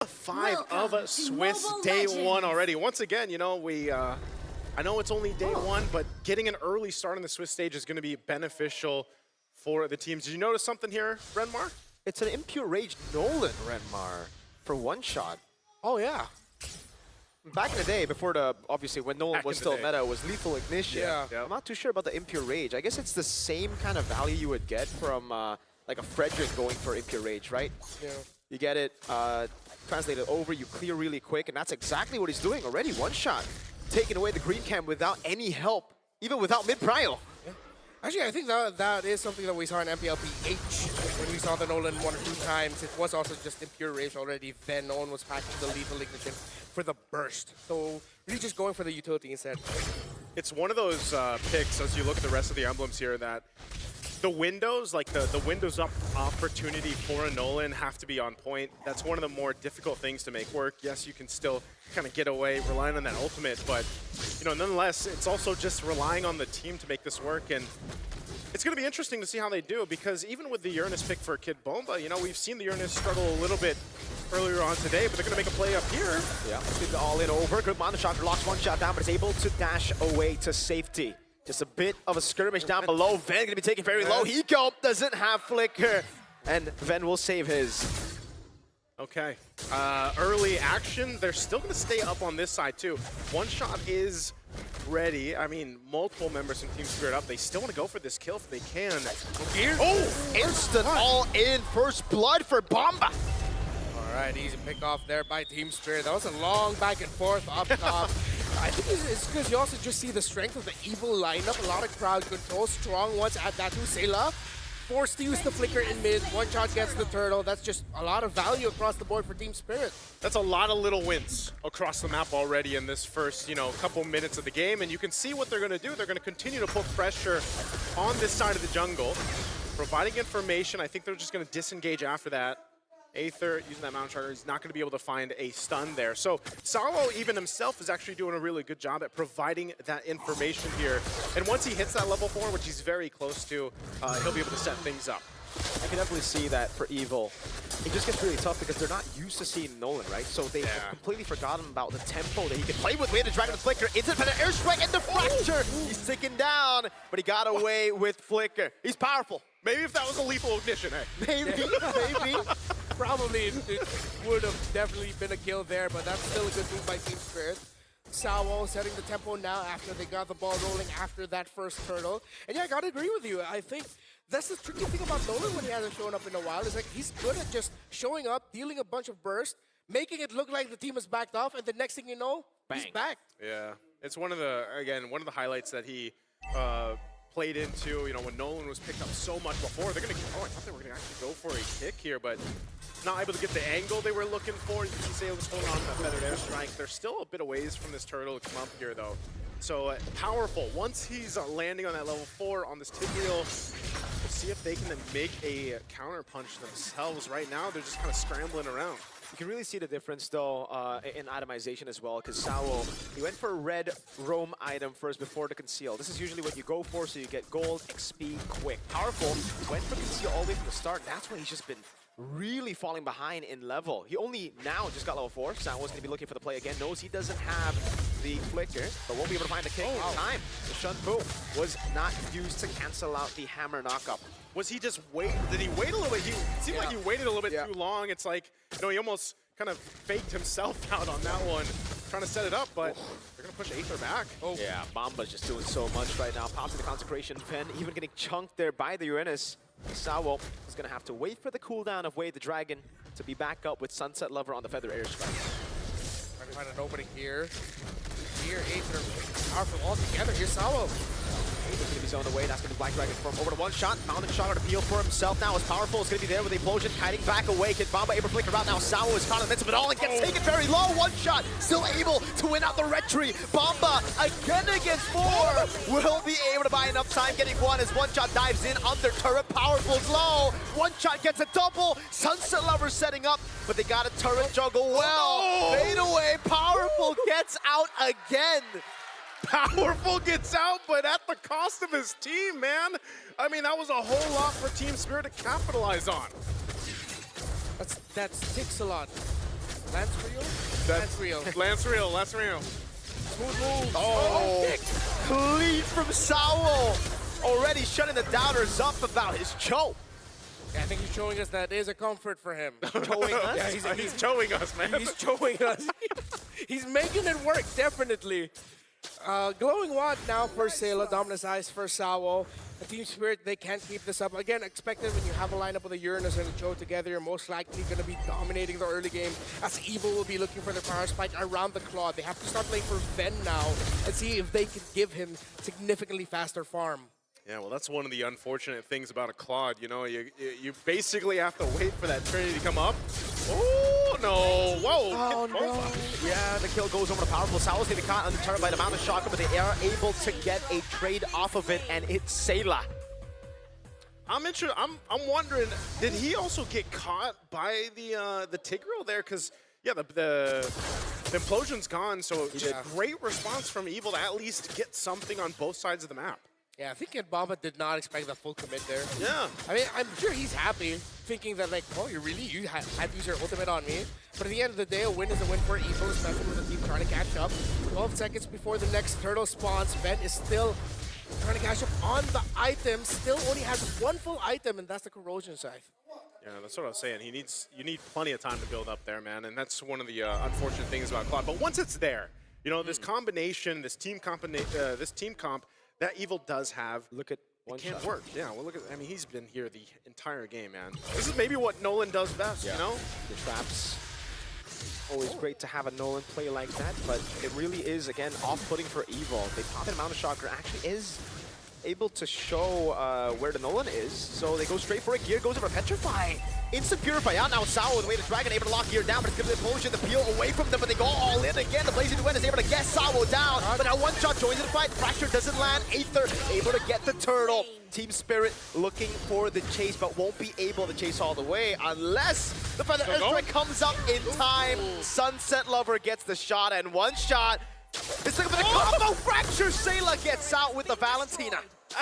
5 of a Swiss day 1 already. Once again, you know, I know it's only day 1, but getting an early start on the Swiss stage is going to be beneficial for the teams. Did you notice something here, Renmar? It's an Impure Rage Nolan Renmar for one shot. Oh, yeah. Back in the day, before obviously when Nolan Back was in the still day. meta, it was Lethal Ignition. Yeah. Yep. I'm not too sure about the Impure Rage. I guess it's the same kind of value you would get from like a Frederick going for Impure Rage, right? Yeah. You get it, translate it over, you clear really quick, and that's exactly what he's doing already. One shot, taking away the green cam without any help, even without mid-prio. Actually, I think that is something that we saw in MPLP-H. When we saw the Nolan 1 or 2 times, it was also just Impure Rage already. Then Nolan was packing the Lethal Ignition for the burst. So really just going for the utility instead. It's one of those picks, as you look at the rest of the emblems here, that the windows, like the windows up opportunity for a Nolan have to be on point. That's one of the more difficult things to make work. Yes, you can still kind of get away relying on that ultimate, but you know, nonetheless, it's also just relying on the team to make this work. And it's going to be interesting to see how they do, because even with the Uranus pick for Kid Bomba, you know, we've seen the Uranus struggle a little bit earlier on today, but they're going to make a play up here. Yeah, get the all in over. Good Mondo Shocker locks one shot down, but is able to dash away to safety. Just a bit of a skirmish down below. Ven going to be taken very low. Hiko doesn't have Flicker, and Ven will save his. Okay, early action. They're still going to stay up on this side too. One shot is ready. I mean, multiple members from Team Spirit up. They still want to go for this kill if they can. Oh, instant all in. First blood for Bomba. All right, easy pick off there by Team Spirit. That was a long back and forth up top. I think it's because you also just see the strength of the evil lineup. A lot of crowd control, strong ones at that too. Sayla forced to use the flicker in mid. One shot gets the turtle. That's just a lot of value across the board for Team Spirit. That's a lot of little wins across the map already in this first, you know, couple minutes of the game. And you can see what they're going to do. They're going to continue to put pressure on this side of the jungle, providing information. I think they're just going to disengage after that. Aether, using that Mount Charger, is not going to be able to find a stun there. So Sawo, even himself, is actually doing a really good job at providing that information here. And once he hits that level 4, which he's very close to, he'll be able to set things up. I can definitely see that for Evil. It just gets really tough because they're not used to seeing Nolan, right? So they have completely forgotten about the tempo that he can play with. The Dragon the Flicker into the airstrike and the fracture. He's ticking down, but he got away with Flicker. He's powerful. Maybe if that was a lethal ignition, hey. Maybe, maybe. Probably it would have definitely been a kill there, but that's still a good move by Team Spirit. Sawo setting the tempo now after they got the ball rolling after that first turtle. And yeah, I gotta agree with you. I think that's the tricky thing about Nolan when he hasn't shown up in a while. Is like he's good at just showing up, dealing a bunch of bursts, making it look like the team is backed off, and the next thing you know, he's back. Yeah, it's one of the, again, one of the highlights that he played into, you know, when Nolan was picked up so much before. They're going to, I thought they were going to actually go for a kick here, but not able to get the angle they were looking for. You can see Sailor's holding on to that feathered airstrike. They're still a bit of ways from this turtle to come up here, though. So powerful. Once he's landing on that level 4 on this Tigreal, we'll see if they can then make a counter punch themselves. Right now, they're just kind of scrambling around. You can really see the difference, though, in itemization as well, because Sawo, he went for a red roam item first before the conceal. This is usually what you go for, so you get gold, XP, quick. Powerful, went for conceal all the way from the start. That's why he's just been really falling behind in level. He only now just got level 4. Sawo's going to be looking for the play again. Knows he doesn't have the flicker, but won't be able to find the kick in time. The Shunfu was not used to cancel out the hammer knockup. Was he just wait? Did he wait a little bit? He seemed like he waited a little bit too long. It's like, you know, he almost kind of faked himself out on that one, trying to set it up, but they're going to push Aether back. Yeah, Bomba's just doing so much right now. Pops in the Consecration. Ven even getting chunked there by the Uranus. Sawo is going to have to wait for the cooldown of Wade the Dragon to be back up with Sunset Lover on the Feather Airstrike. Trying to find an opening here. Here, Aether powerful all together. Here's Sawo. Aether's going to be zoned away. That's going to be Black Dragon from over to one shot. Mounting shot to peel for himself now. As powerful is going to be there with the implosion, kiting back away. Kid Bomba able to flicker out now. Sawo is caught in the midst of it all and gets taken very low. One shot, still able to win out the retry. Bomba again against 4 will be able to buy enough time getting one as one shot dives in under turret. Powerful's low. One shot gets a double. Sunset Lover setting up, but they got a turret juggle well. Fade away. Powerful gets out again. Powerful gets out, but at the cost of his team, man. I mean, that was a whole lot for Team Spirit to capitalize on. That takes a lot. Lance Rio? That's Lance Rio. Lance Rio. Smooth move. Oh, kick. clean from Saul. Already shutting the doubters up about his choke. Yeah, I think he's showing us that is a comfort for him. Showing us? Yeah, He's showing us, man. He's showing us. He's making it work, definitely. Glowing Wand now for Sayla, Dominus Ice for Sawo. The Team Spirit, they can't keep this up. Again, expected when you have a lineup with a Uranus and a Cho together, you're most likely going to be dominating the early game, as Evil will be looking for their power spike around the Claude. They have to start playing for Ven now and see if they can give him significantly faster farm. Yeah, well, that's one of the unfortunate things about a Claude. You know, you basically have to wait for that Trinity to come up. Oh, no. Whoa. Oh, no. Yeah, the kill goes over to Powerful. Sao's getting caught on the turret by the amount of shotgun, but they are able to get a trade off of it, and it's Sayla. I'm interested. I'm wondering, did he also get caught by the Tigreal there? Because, yeah, the implosion's gone, so just great response from Evil to at least get something on both sides of the map. Yeah, I think Bamba did not expect the full commit there. Yeah. I mean, I'm sure he's happy, thinking that, like, oh, you had to use your ultimate on me. But at the end of the day, a win is a win for Evil, especially with the team trying to catch up. 12 seconds before the next turtle spawns, Ven is still trying to catch up on the item, still only has one full item, and that's the Corrosion Scythe. Yeah, that's what I was saying. You need plenty of time to build up there, man, and that's one of the unfortunate things about Claude. But once it's there, you know, this combination, this team comp, that Evil does have. Look at one can't shot. work. Yeah, well, look at. I mean, he's been here the entire game, man. This is maybe what Nolan does best. You know, the traps. Always great to have a Nolan play like that, but it really is, again, off-putting for Evil. They pop an amount of shocker, actually is able to show where the Nolan is, so they go straight for it. Gear goes over Petrify. Instant Purify out now. Sawa with the way to Dragon, able to lock Gear down, but it's going to be the potion, the peel away from them, but they go all in again. The Blazing Duet is able to get Sawa down, but now one shot joins in the fight. Fracture doesn't land. Aether able to get the turtle. Team Spirit looking for the chase, but won't be able to chase all the way unless the Feather Airstrike comes up in time. Sunset Lover gets the shot, and one shot. It's like a combo fracture. Sayla gets out with the Valentina.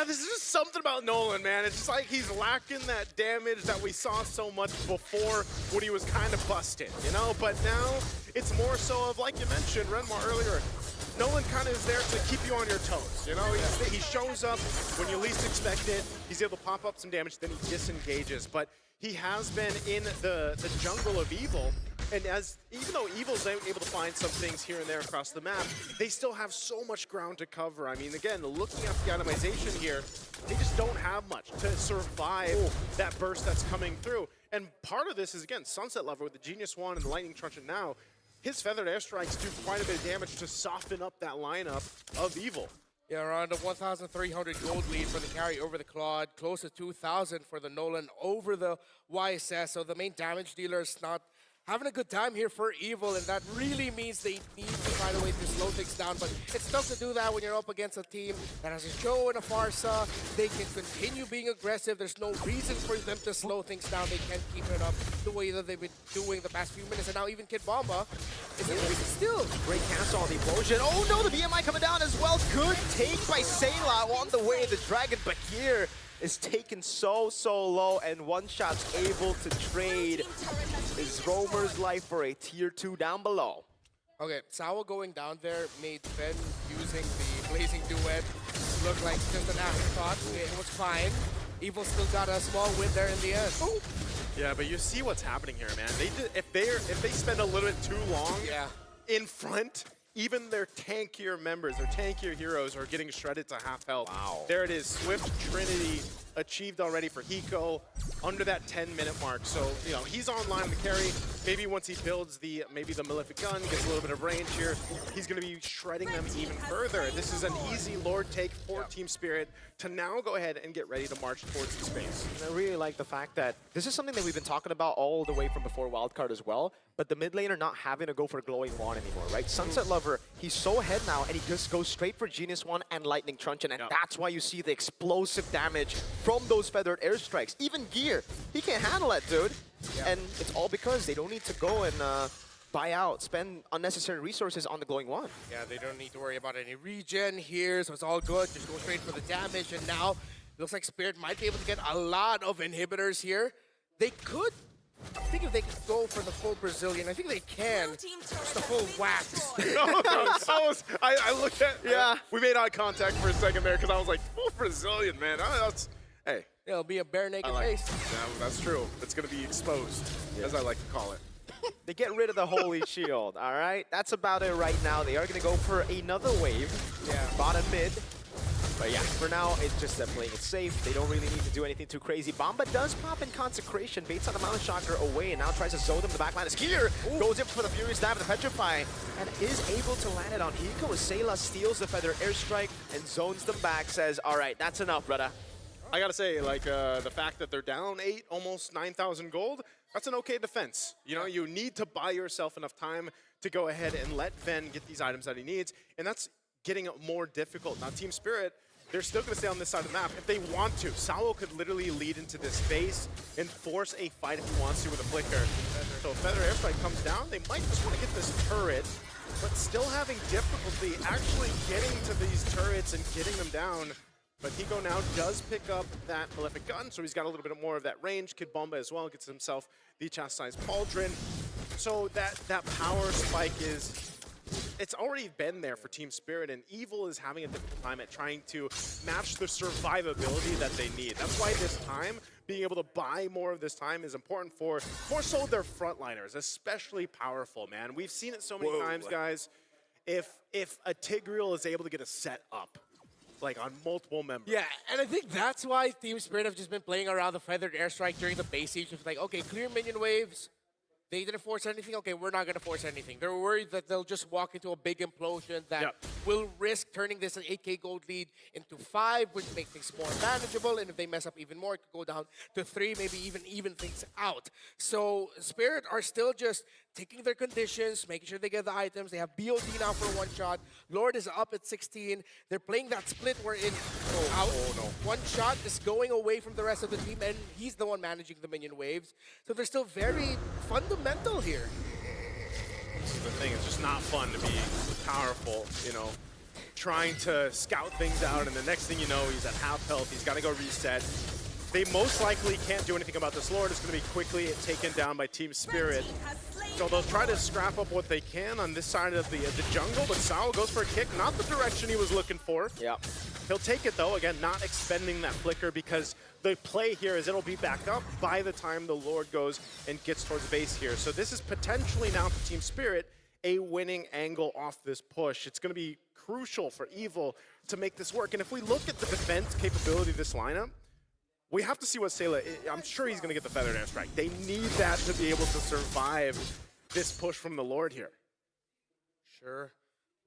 there's just something about Nolan, man. It's just like he's lacking that damage that we saw so much before when he was kind of busted, you know? But now it's more so of, like you mentioned, Renmar earlier, Nolan kind of is there to keep you on your toes, you know? He shows up when you least expect it. He's able to pop up some damage, then he disengages. But he has been in the jungle of Evil, and even though Evil's able to find some things here and there across the map, they still have so much ground to cover. I mean, again, looking at the itemization here, they just don't have much to survive that burst that's coming through. And part of this is, again, Sunset Lover with the Genius Wand and the Lightning Truncheon now. His Feathered Airstrikes do quite a bit of damage to soften up that lineup of Evil. Yeah, around a 1,300 gold lead for the carry over the Claude, close to 2,000 for the Nolan over the YSS. So the main damage dealer is not having a good time here for Evil, and that really means they need to find a way to slow things down. But it's tough to do that when you're up against a team that has a Cho and a Farsa. They can continue being aggressive. There's no reason for them to slow things down. They can't keep it up the way that they've been doing the past few minutes. And now even Kid Bomba is in still. Great cancel on the explosion. Oh no, the BMI coming down as well. Good take by Sayla on the way. The Dragon Bakir is taken so low, and one shot's able to trade his roamer's life for a tier 2 down below. Okay, Sawa going down there made Ben using the Blazing Duet look like just an afterthought. It was fine. Evil still got a small win there in the end. Ooh. Yeah, but you see what's happening here, man. If they spend a little bit too long in front, even their tankier members, their tankier heroes are getting shredded to half health. Wow. There it is, Swift Trinity achieved already for Hiko under that 10-minute mark. So, you know, he's online on the carry. Maybe once he builds maybe the Malefic Gun, gets a little bit of range here, he's going to be shredding them even further. This is an easy Lord take for Team Spirit to now go ahead and get ready to march towards the space. And I really like the fact that this is something that we've been talking about all the way from before Wildcard as well, but the mid laner not having to go for Glowing Wand anymore, right? Sunset Lover, he's so ahead now, and he just goes straight for Genius Wand and Lightning Truncheon, and that's why you see the explosive damage from those Feathered Airstrikes. Even Gear, he can't handle that, dude. And it's all because they don't need to go and buy out, spend unnecessary resources on the Glowing Wand. Yeah, they don't need to worry about any regen here, so it's all good. Just go straight for the damage, and now it looks like Spirit might be able to get a lot of inhibitors here. They could I think if they could go for the full Brazilian, I think they can. Just the full wax. I looked at, Yeah. We made eye contact for a second there because I was like, full Brazilian, man. Hey, It'll be a bare naked I like face. that's true. It's going to be exposed, as I like to call it. They get rid of the Holy Shield, all right? That's about it right now. They are going to go for another wave. Yeah. Bottom mid. But yeah, for now, it's just them playing it safe. They don't really need to do anything too crazy. Bomba does pop in Consecration, baits on the Mountain Shocker away, and now tries to zone them in the backline. Skier goes in for the Furious Dive of the Petrify, and is able to land it on Hiko as Sayla steals the Feather Airstrike and zones them back, says, all right, that's enough, brother. I got to say, like, the fact that they're down 8, almost 9,000 gold, that's an okay defense. You know, you need to buy yourself enough time to go ahead and let Ven get these items that he needs, and that's getting it more difficult. Now, Team Spirit, they're still going to stay on this side of the map if they want to. Sawo could literally lead into this space and force a fight if he wants to with a flicker. So if Feather Airstrike comes down, they might just want to get this turret, but still having difficulty actually getting to these turrets and getting them down. But Hiko now does pick up that Malefic Gun, so he's got a little bit more of that range. Kid Bomba as well gets himself the Chastised Pauldron. So that power spike is... It's already been there for Team Spirit, and Evil is having a difficult time at trying to match the survivability that they need. That's why this time, being able to buy more of this time is important for more so their frontliners, especially powerful, man. We've seen it so many times, guys. If a Tigreal is able to get a set up, like on multiple members. Yeah, and I think that's why Team Spirit have just been playing around the Feathered Airstrike during the base siege. It's like, okay, clear minion waves. They didn't force anything. Okay, we're not going to force anything. They're worried that they'll just walk into a big implosion that will risk turning this an 8k gold lead into 5, which makes things more manageable. And if they mess up even more, it could go down to 3, maybe even things out. So Spirit are still just taking their conditions, making sure they get the items. They have BOD now for a one-shot. Lord is up at 16. They're playing that split where in out. One shot is going away from the rest of the team, and he's the one managing the minion waves. So they're still very fundamental here. This is the thing, it's just not fun to be powerful, you know, trying to scout things out, and the next thing you know, he's at half health, he's got to go reset. They most likely can't do anything about this Lord. It's going to be quickly taken down by Team Spirit. So they'll try to scrap up what they can on this side of the jungle, but Sao goes for a kick, not the direction he was looking for. Yeah. He'll take it though, again, not expending that flicker because the play here is it'll be back up by the time the Lord goes and gets towards base here. So this is potentially now for Team Spirit a winning angle off this push. It's going to be crucial for Evil to make this work. And if we look at the defense capability of this lineup, we have to see what Sayla, I'm sure he's going to get the Feathered Airstrike. They need that to be able to survive this push from the Lord here. Sure.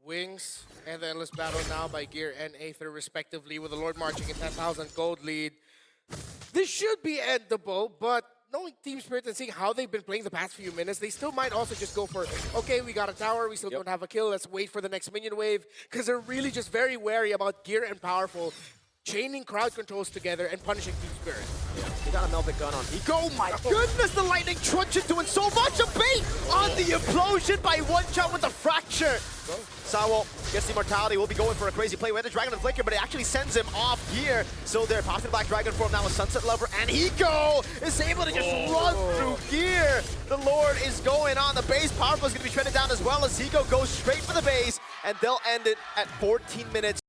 Wings and the Endless Battle now by Gear and Aether respectively, with the Lord marching in 10,000 gold lead. This should be endable, but knowing Team Spirit and seeing how they've been playing the past few minutes, they still might also just go for, okay, we got a tower, we still don't have a kill, let's wait for the next minion wave, because they're really just very wary about Gear and Powerful chaining crowd controls together and punishing Team Spirit. Yeah, he got a Mlbb gun on Hiko. Oh my goodness, the Lightning Truncheon doing so much. A bait on the implosion by one shot with the fracture. Sawo gets the immortality. Will be going for a crazy play with the Dragon and Flicker, but it actually sends him off here. So they're popping the Black Dragon form now with Sunset Lover, and Hiko is able to just run through Gear. The Lord is going on the base. Powerful is going to be shredded down as well as Hiko goes straight for the base, and they'll end it at 14 minutes.